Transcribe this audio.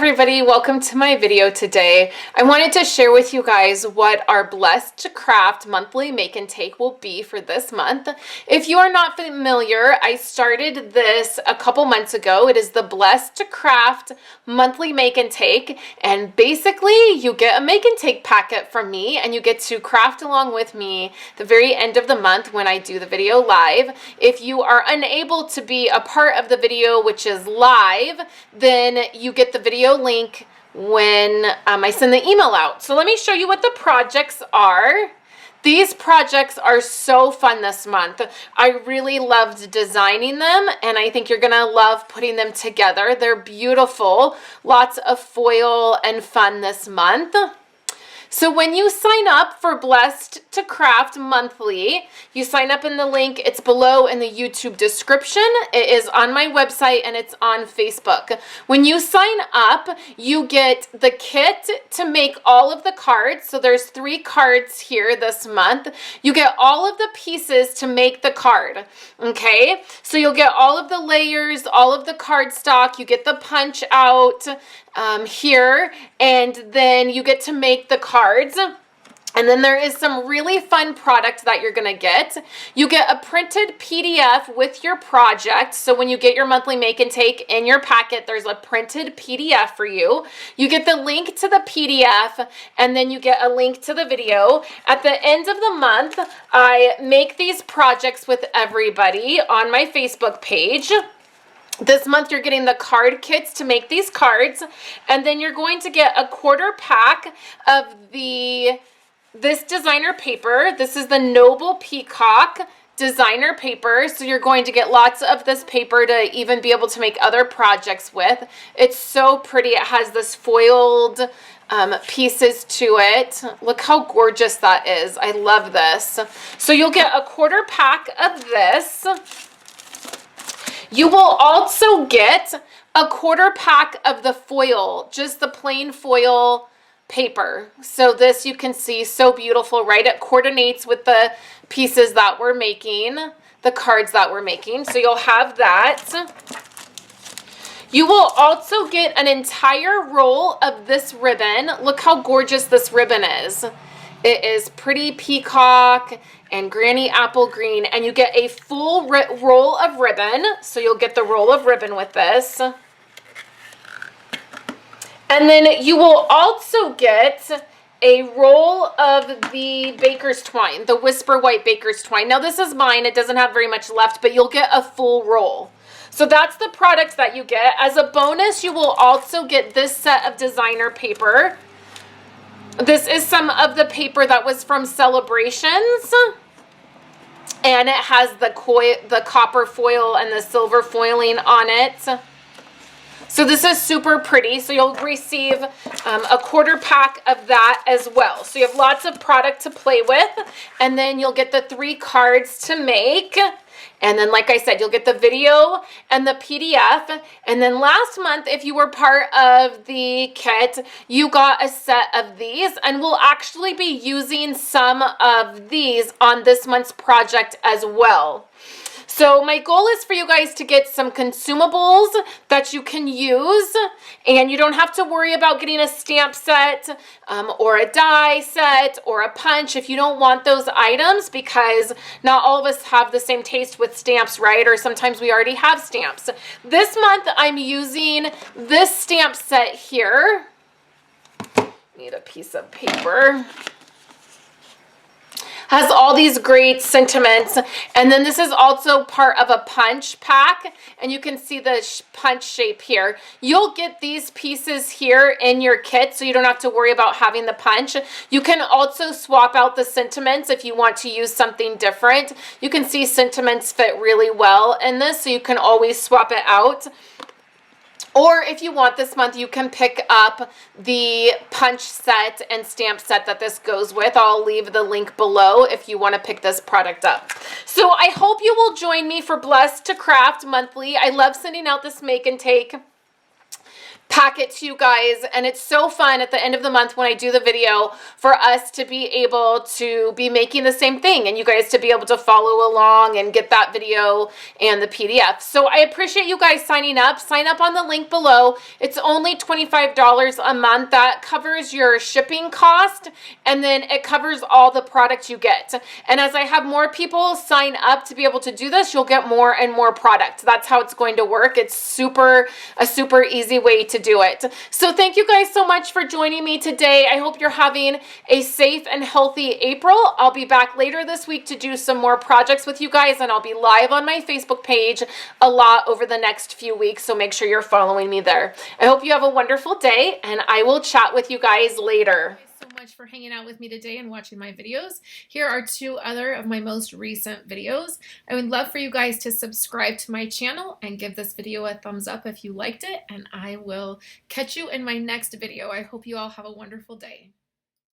everybody, welcome to my video today. I wanted to share with you guys what our Blessed to Craft monthly make and take will be for this month. If you are not familiar, I started this a couple months ago. It is the Blessed to Craft monthly make and take, and basically you get a make and take packet from me and you get to craft along with me the very end of the month when I do the video live. If you are unable to be a part of the video, which is live, then you get the video link when I send the email out. So let me show you what the projects are. These projects are so fun this month. I really loved designing them, and I think you're gonna love putting them together. They're beautiful, lots of foil and fun this month. So when you sign up for Blessed to Craft monthly, you sign up in the link. It's below in the YouTube description. It is on my website and it's on Facebook. When you sign up, you get the kit to make all of the cards. So there's 3 cards here this month. You get all of the pieces to make the card, okay? So you'll get all of the layers, all of the cardstock. You get the punch out here, and then you get to make the cards. And then there is some really fun product that you're gonna get. You get a printed PDF with your project. So when you get your monthly make and take in your packet, there's a printed PDF for you. You get the link to the PDF, and then you get a link to the video. At the end of the month, I make these projects with everybody on my Facebook page. This month you're getting the card kits to make these cards, and then you're going to get a quarter pack of this designer paper. This is the Noble Peacock designer paper, so you're going to get lots of this paper to even be able to make other projects with. It's so pretty. It has this foiled pieces to it. Look how gorgeous that is. I love this. So you'll get a quarter pack of this. You will also get a quarter pack of the foil, just the plain foil paper. So this, you can see, so beautiful, right? It coordinates with the pieces that we're making, the cards that we're making. So you'll have that. You will also get an entire roll of this ribbon. Look how gorgeous this ribbon is. It is pretty peacock and granny apple green, and you get a full roll of ribbon. So you'll get the roll of ribbon with this. And then you will also get a roll of the baker's twine, the Whisper White baker's twine. Now this is mine. It doesn't have very much left, but you'll get a full roll. So that's the products that you get. As a bonus, you will also get this set of designer paper. This is some of the paper that was from Celebrations, and it has the copper foil and the silver foiling on it. So this is super pretty. So you'll receive a quarter pack of that as well. So you have lots of product to play with, and then you'll get the 3 cards to make. And then, like I said, you'll get the video and the PDF. And then last month, if you were part of the kit, you got a set of these. And we'll actually be using some of these on this month's project as well. So my goal is for you guys to get some consumables that you can use, and you don't have to worry about getting a stamp set or a die set or a punch if you don't want those items, because not all of us have the same taste with stamps, right? Or sometimes we already have stamps. This month I'm using this stamp set here. Need a piece of paper. Has all these great sentiments, and then this is also part of a punch pack, and you can see the punch shape here. You'll get these pieces here in your kit, so you don't have to worry about having the punch. You can also swap out the sentiments if you want to use something different. You can see sentiments fit really well in this, so you can always swap it out. Or if you want this month, you can pick up the punch set and stamp set that this goes with. I'll leave the link below if you want to pick this product up. So I hope you will join me for Blessed to Craft monthly. I love sending out this make and take pack it to you guys. And it's so fun at the end of the month when I do the video for us to be able to be making the same thing and you guys to be able to follow along and get that video and the PDF. So I appreciate you guys signing up. Sign up on the link below. It's only $25 a month. That covers your shipping cost, and then it covers all the product you get. And as I have more people sign up to be able to do this, you'll get more and more product. That's how it's going to work. It's a super easy way to do it. So thank you guys so much for joining me today. I hope you're having a safe and healthy April. I'll be back later this week to do some more projects with you guys, and I'll be live on my Facebook page a lot over the next few weeks, so make sure you're following me there. I hope you have a wonderful day, and I will chat with you guys later. So much for hanging out with me today and watching my videos. Here are 2 other of my most recent videos. I would love for you guys to subscribe to my channel and give this video a thumbs up if you liked it, and I will catch you in my next video. I hope you all have a wonderful day.